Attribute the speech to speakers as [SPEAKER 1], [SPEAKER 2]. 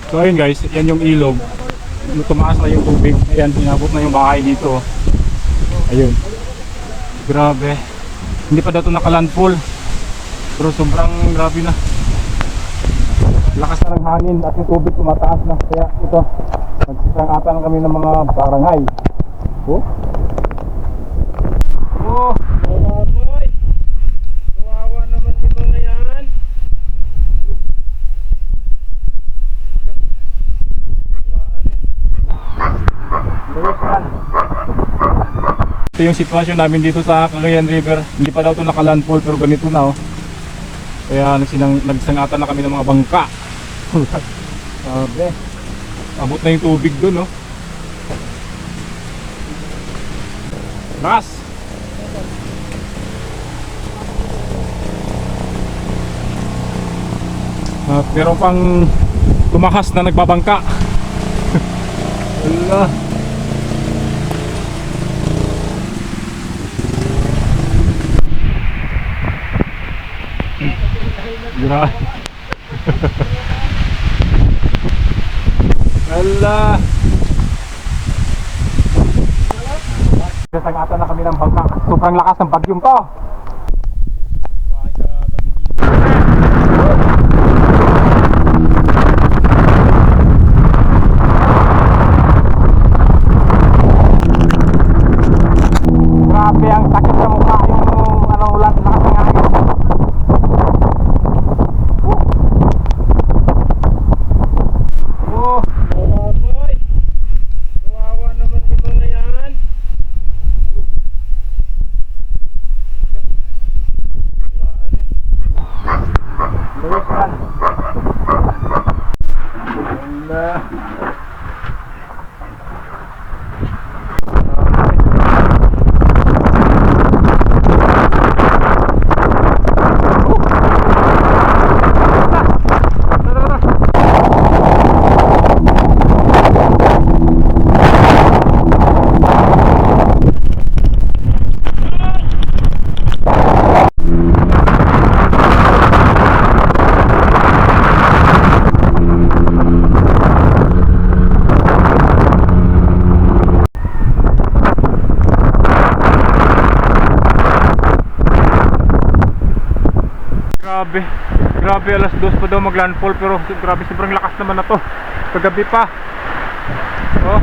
[SPEAKER 1] So ayun guys, yan yung ilog. Tumaas na yung tubig. Ayan, inabot na yung bahay dito. Ayun. Grabe. Hindi pa daw ito nakalandfall. Pero sobrang grabe na. Lakas na ng hangin at yung tubig tumataas na. Kaya ito, nagsisangatan kami ng mga barangay. Oh. Oh.
[SPEAKER 2] Oh, boy. Kawawa naman dito ngayon.
[SPEAKER 1] Ito yung sitwasyon namin dito sa Cagayan River. Hindi pa daw ito nakalandfall pero ganito na oh. Kaya nagsangatan na kami ng mga bangka. Sabi. Abot na yung tubig doon oh. Ras! Pero pang tumakas na nagbabangka. Wala. Grabe. Wala. Nasangatan na kami ng bangka. Sobrang lakas ng bagyong to. Grabe ang sakit sa mukha yung ulan, lakas ng hangin.
[SPEAKER 2] Oh, boy. Kawawa naman dito ngayon.
[SPEAKER 1] Lewis yan. Wala. Grabe, grabe alas 2 pa daw maglandfall pero grabe sobrang lakas naman na to. Kagabi pa. Oh.